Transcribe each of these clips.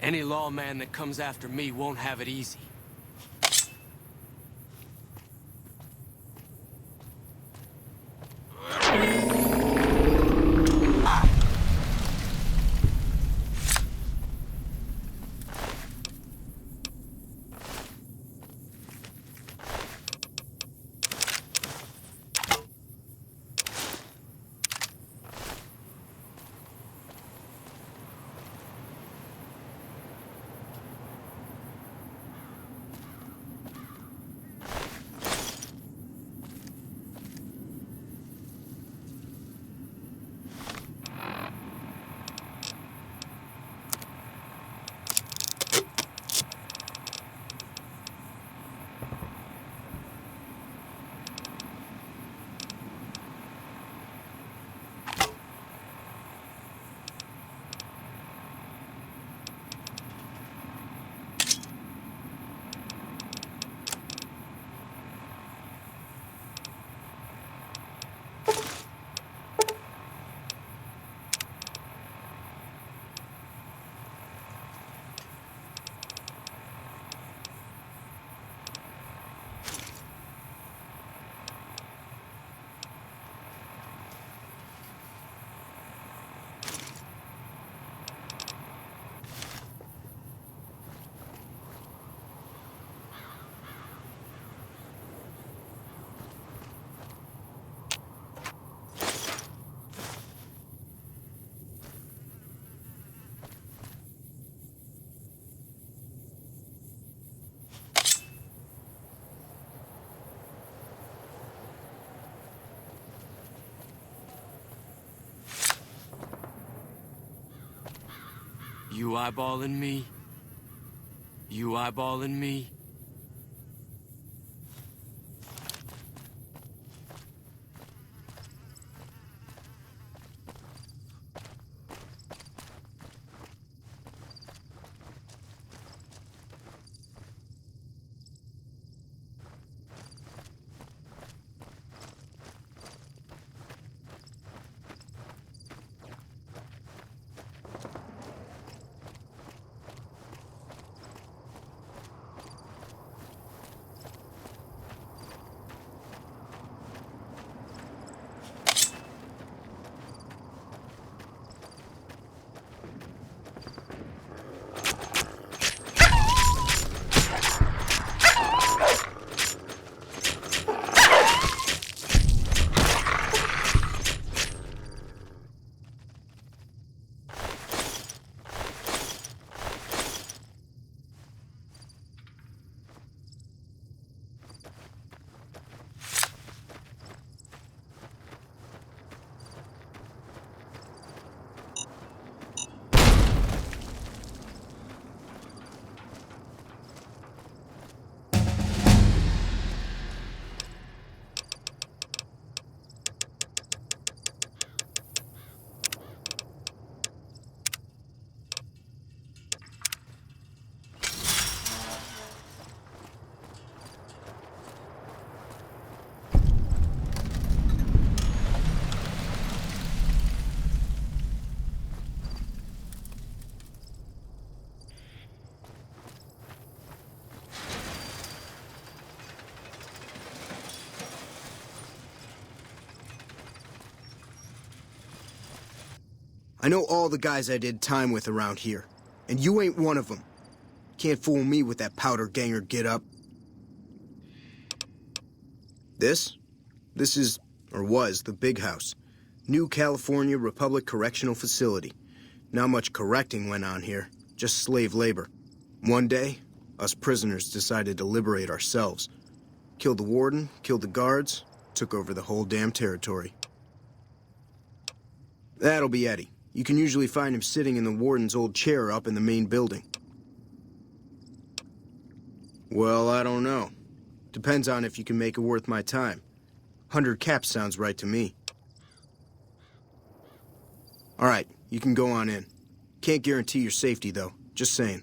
Any lawman that comes after me won't have it easy. You eyeballing me? You eyeballing me? I know all the guys I did time with around here, and you ain't one of them. Can't fool me with that powder ganger get-up. This is, or was, the Big House. New California Republic Correctional Facility. Not much correcting went on here, just slave labor. One day, us prisoners decided to liberate ourselves. Killed the warden, killed the guards, took over the whole damn territory. That'll be Eddie. You can usually find him sitting in the warden's old chair up in the main building. Well, I don't know. Depends on if you can make it worth my time. 100 caps sounds right to me. All right, you can go on in. Can't guarantee your safety, though. Just saying.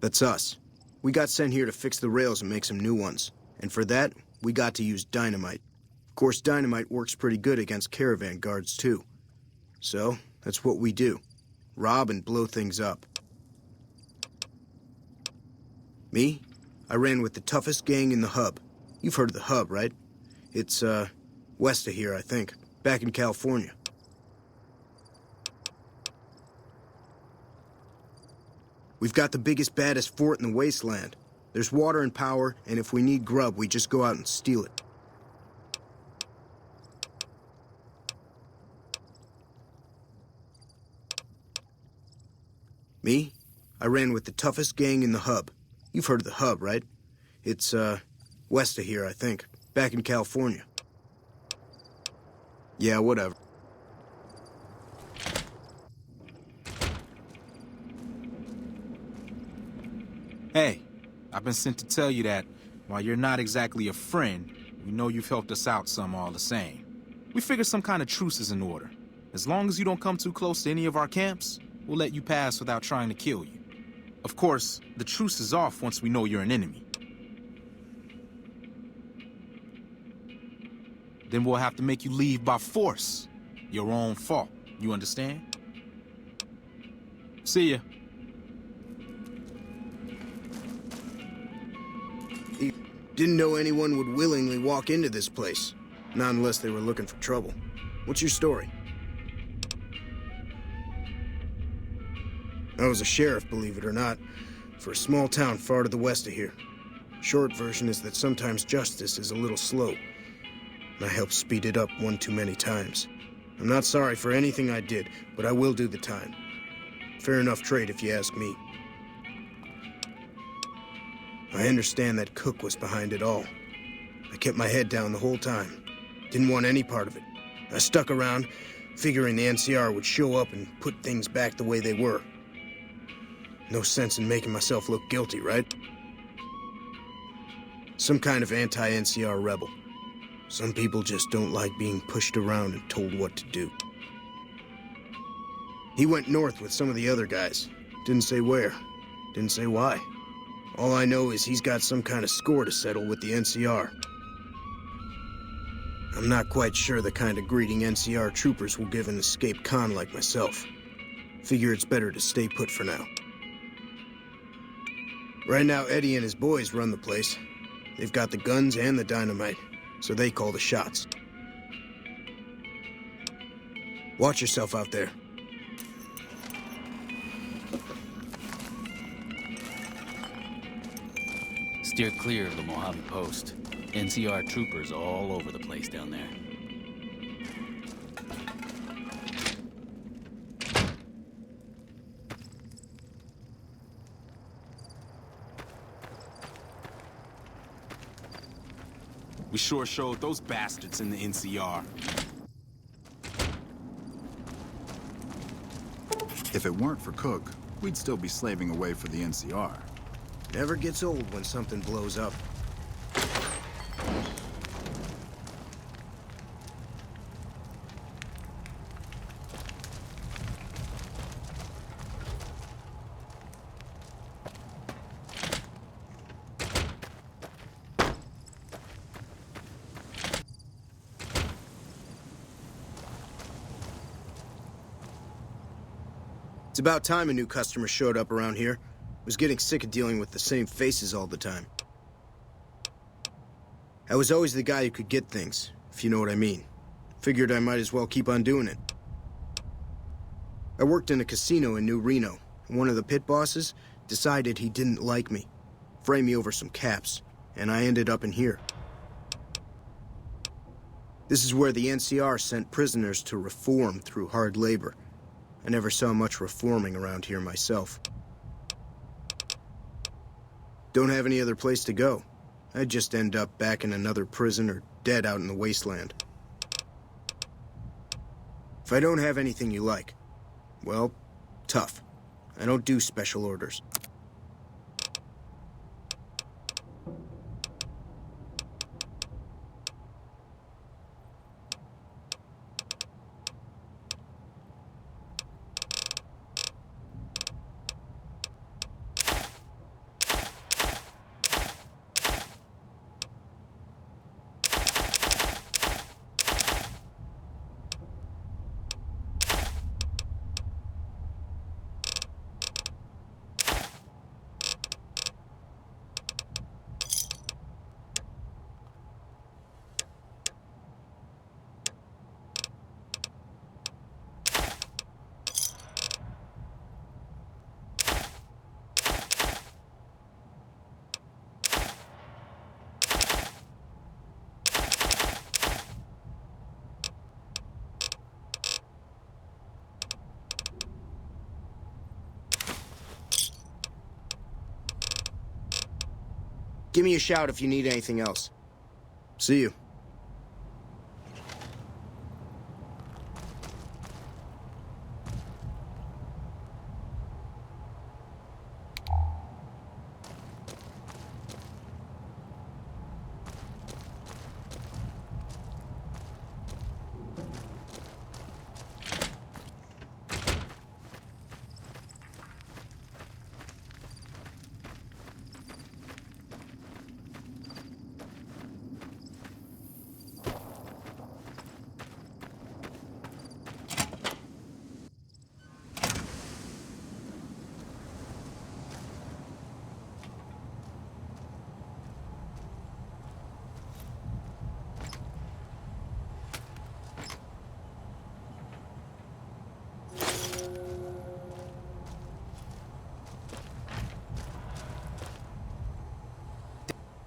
That's us. We got sent here to fix the rails and make some new ones. And for that, we got to use dynamite. Of course, dynamite works pretty good against caravan guards, too. So, that's what we do. rob and blow things up. Me? I ran with the toughest gang in the Hub. You've heard of the Hub, right? It's, west of here, I think. Back in California. We've got the biggest, baddest fort in the wasteland. There's water and power, and if we need grub, we just go out and steal it. Me? I ran with the toughest gang in the Hub. You've heard of the Hub, right? It's, west of here, I think. Back in California. Yeah, whatever. Hey, I've been sent to tell you that while you're not exactly a friend, we know you've helped us out some all the same. We figured some kind of truce is in order. As long as you don't come too close to any of our camps, we'll let you pass without trying to kill you. Of course, the truce is off once we know you're an enemy. Then we'll have to make you leave by force. Your own fault. You understand? See ya. Didn't know anyone would willingly walk into this place. Not unless they were looking for trouble. What's your story? I was a sheriff, believe it or not, for a small town far to the west of here. Short version is that sometimes justice is a little slow, and I helped speed it up one too many times. I'm not sorry for anything I did, but I will do the time. Fair enough trade if you ask me. I understand that Cook was behind it all. I kept my head down the whole time. Didn't want any part of it. I stuck around, figuring the NCR would show up and put things back the way they were. No sense in making myself look guilty, right? Some kind of anti-NCR rebel. Some people just don't like being pushed around and told what to do. He went north with some of the other guys. Didn't say where. Didn't say why. All I know is he's got some kind of score to settle with the NCR. I'm not quite sure the kind of greeting NCR troopers will give an escaped con like myself. Figure it's better to stay put for now. Right now, Eddie and his boys run the place. They've got the guns and the dynamite, so they call the shots. Watch yourself out there. Steer clear of the Mojave Post. NCR troopers all over the place down there. We sure showed those bastards in the NCR. If it weren't for Cook, we'd still be slaving away for the NCR. Never gets old when something blows up. It's about time a new customer showed up around here. Was getting sick of dealing with the same faces all the time. I was always the guy who could get things, if you know what I mean. Figured I might as well keep on doing it. I worked in a casino in New Reno, and one of the pit bosses decided he didn't like me. Framed me over some caps, and I ended up in here. This is where the NCR sent prisoners to reform through hard labor. I never saw much reforming around here myself. Don't have any other place to go. I'd just end up back in another prison or dead out in the wasteland. If I don't have anything you like, well, tough. I don't do special orders. Give me a shout if you need anything else. See you.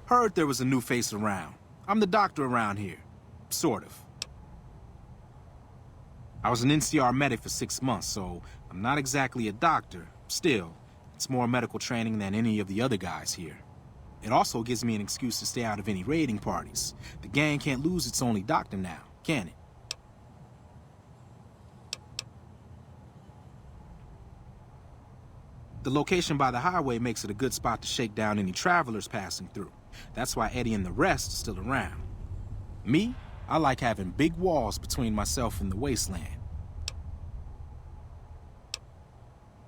Heard there was a new face around. I'm the doctor around here. Sort of. I was an NCR medic for 6 months, so I'm not exactly a doctor. Still, it's more medical training than any of the other guys here. It also gives me an excuse to stay out of any raiding parties. The gang can't lose its only doctor now, can it? The location by the highway makes it a good spot to shake down any travelers passing through. That's why Eddie and the rest are still around. Me, I like having big walls between myself and the wasteland.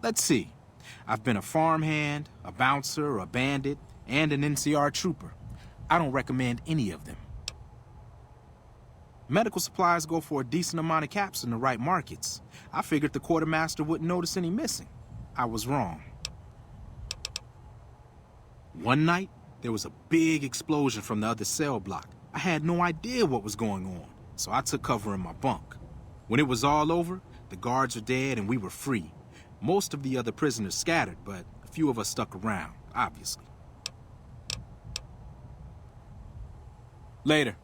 Let's see. I've been a farmhand, a bouncer, a bandit, and an NCR trooper. I don't recommend any of them. Medical supplies go for a decent amount of caps in the right markets. I figured the quartermaster wouldn't notice any missing. I was wrong. One night, there was a big explosion from the other cell block. I had no idea what was going on, so I took cover in my bunk. When it was all over, the guards were dead and we were free. Most of the other prisoners scattered, but a few of us stuck around, obviously. Later.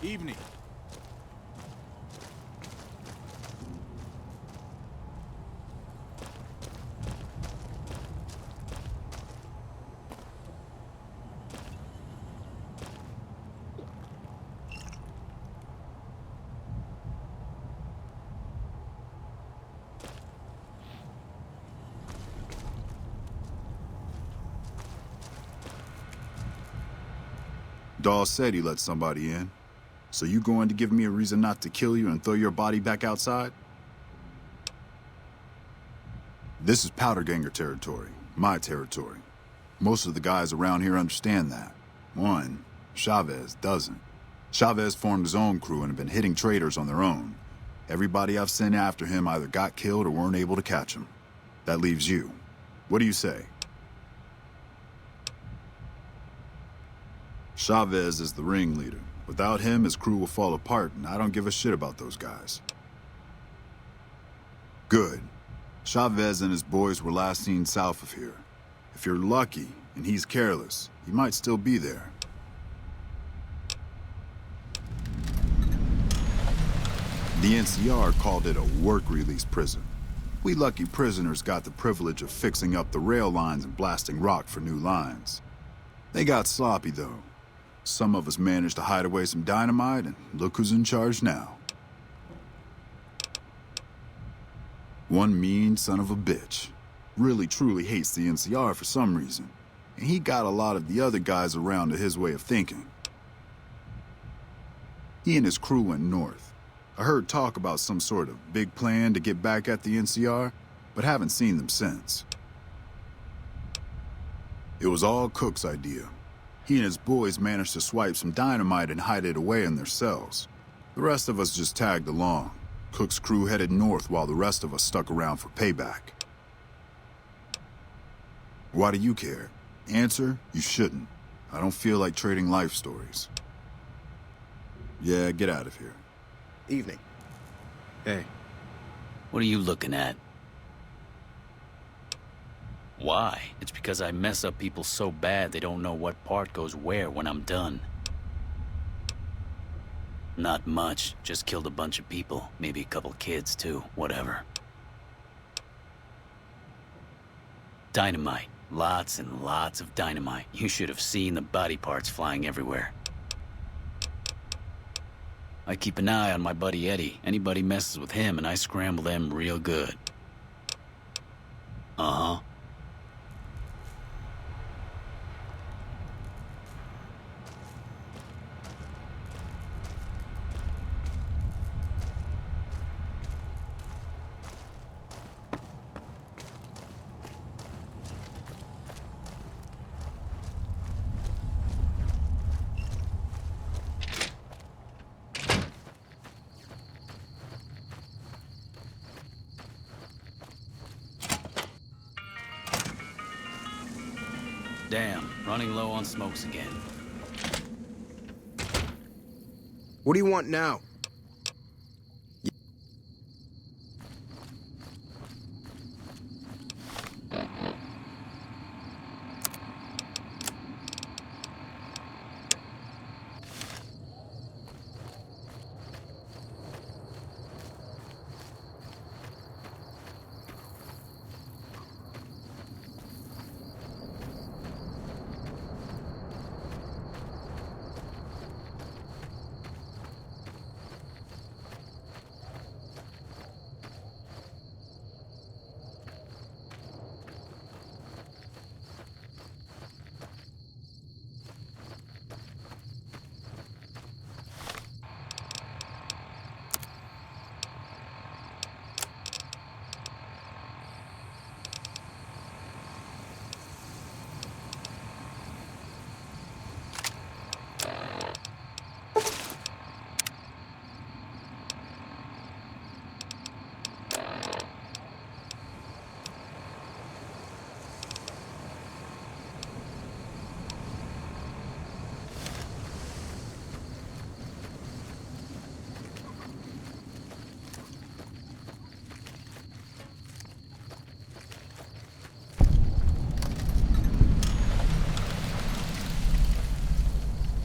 Evening. Dawes said he let somebody in. So you going to give me a reason not to kill you and throw your body back outside? This is Powder Ganger territory, my territory. Most of the guys around here understand that. One, Chavez doesn't. Chavez formed his own crew and have been hitting traitors on their own. Everybody I've sent after him either got killed or weren't able to catch him. That leaves you. What do you say? Chavez is the ringleader. Without him, his crew will fall apart, and I don't give a shit about those guys. Good. Chavez and his boys were last seen south of here. If you're lucky, and he's careless, he might still be there. The NCR called it a work-release prison. We lucky prisoners got the privilege of fixing up the rail lines and blasting rock for new lines. They got sloppy, though. Some of us managed to hide away some dynamite, and look who's in charge now. One mean son of a bitch. Really truly hates the NCR for some reason, and he got a lot of the other guys around to his way of thinking. He and his crew went north. I heard talk about some sort of big plan to get back at the NCR, but haven't seen them since. It was all Cook's idea. He and his boys managed to swipe some dynamite and hide it away in their cells. The rest of us just tagged along. Cook's crew headed north while the rest of us stuck around for payback. Why do you care? Answer, you shouldn't. I don't feel like trading life stories. Yeah, get out of here. Evening. Hey. What are you looking at? Why? It's because I mess up people so bad they don't know what part goes where when I'm done. Not much. Just killed a bunch of people. Maybe a couple kids, too. Whatever. Dynamite. Lots and lots of dynamite. You should have seen the body parts flying everywhere. I keep an eye on my buddy Eddie. Anybody messes with him and I scramble them real good. Uh-huh. Damn, running low on smokes again. What do you want now?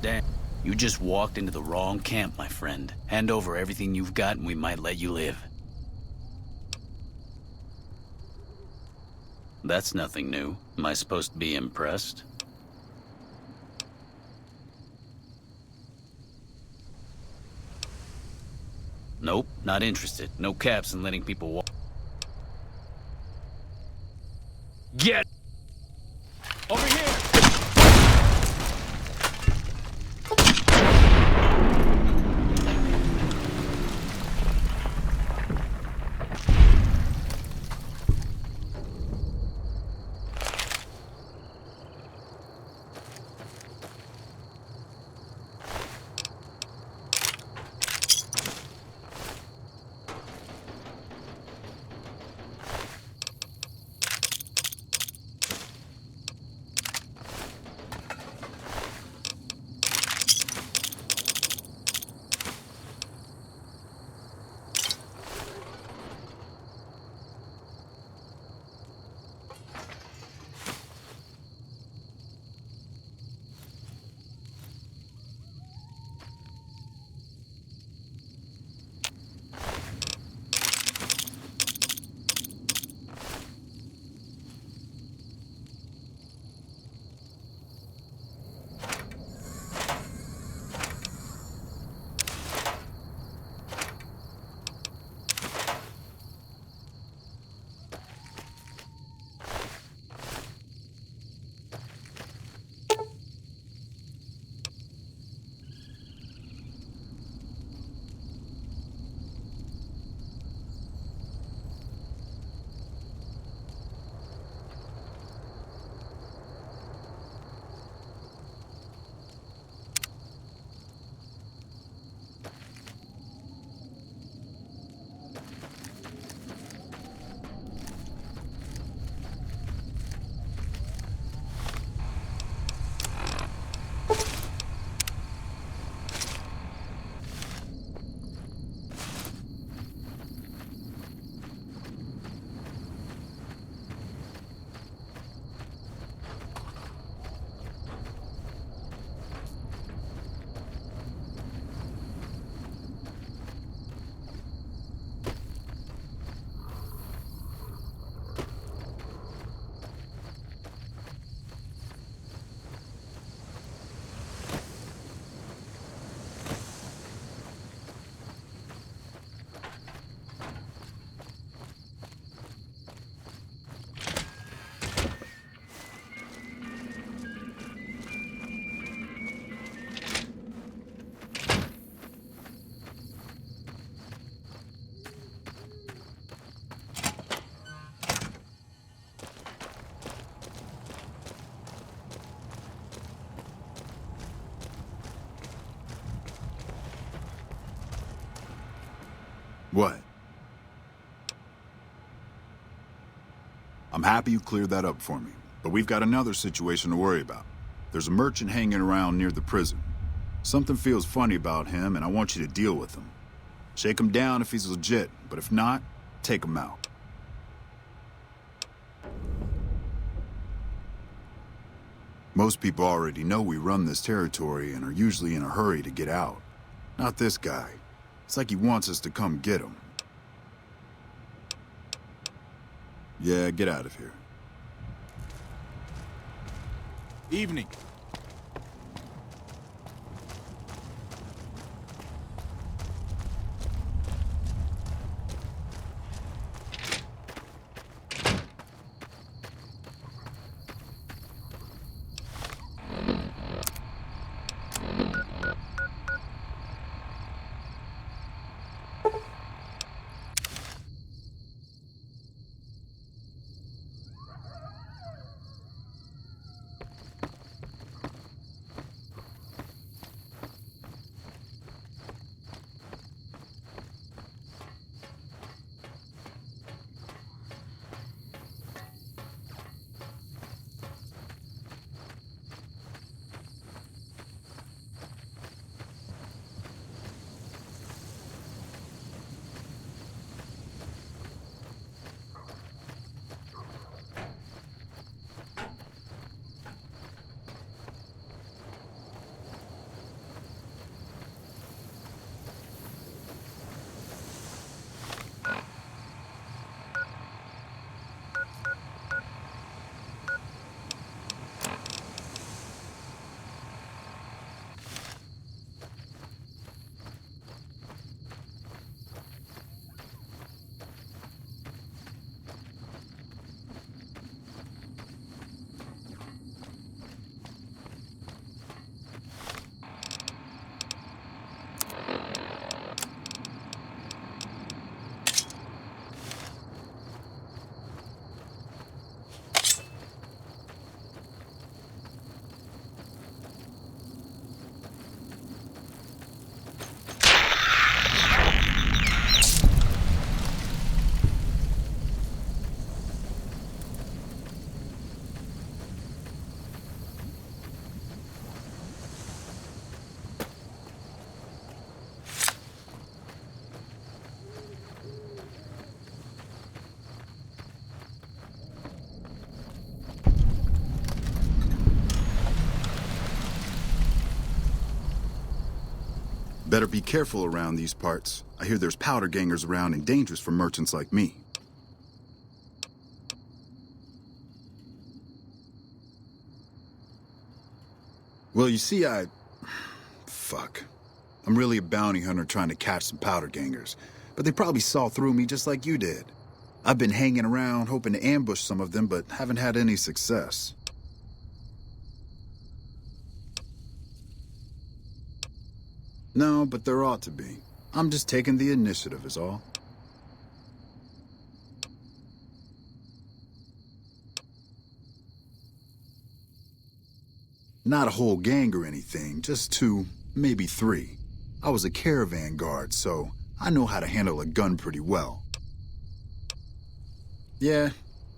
Damn, you just walked into the wrong camp, my friend. Hand over everything you've got and we might let you live. That's nothing new. Am I supposed to be impressed? Nope, not interested. No caps in letting people walk. Get over here! What? I'm happy you cleared that up for me, but we've got another situation to worry about. There's a merchant hanging around near the prison. Something feels funny about him, and I want you to deal with him. Shake him down if he's legit, but if not, take him out. Most people already know we run this territory and are usually in a hurry to get out. Not this guy. It's like he wants us to come get him. Yeah, get out of here. Evening. Better be careful around these parts. I hear there's powder gangers around and dangerous for merchants like me. Well, you see, Fuck. I'm really a bounty hunter trying to catch some powder gangers, but they probably saw through me just like you did. I've been hanging around hoping to ambush some of them, but haven't had any success. No, but there ought to be. I'm just taking the initiative is all. Not a whole gang or anything, just 2, maybe 3. I was a caravan guard, so I know how to handle a gun pretty well. Yeah,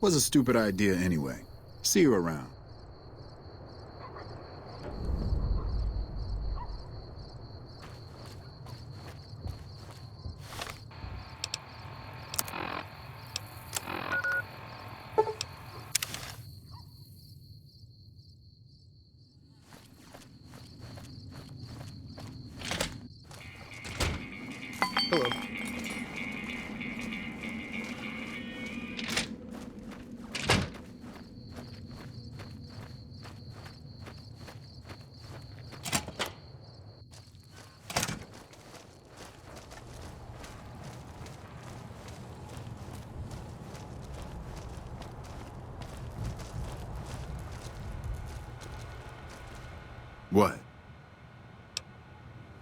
was a stupid idea anyway. See you around. Hello. What?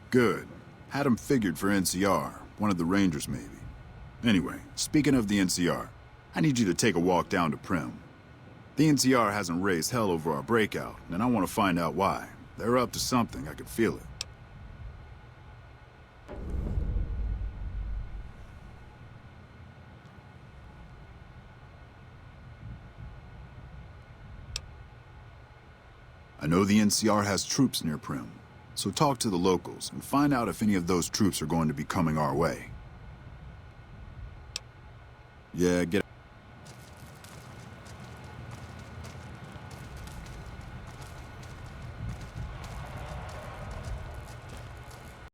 Good. Had him figured for NCR, one of the Rangers maybe. Anyway, speaking of the NCR, I need you to take a walk down to Primm. The NCR hasn't raised hell over our breakout, and I want to find out why. They're up to something, I can feel it. I know the NCR has troops near Primm, so talk to the locals and find out if any of those troops are going to be coming our way. Yeah, get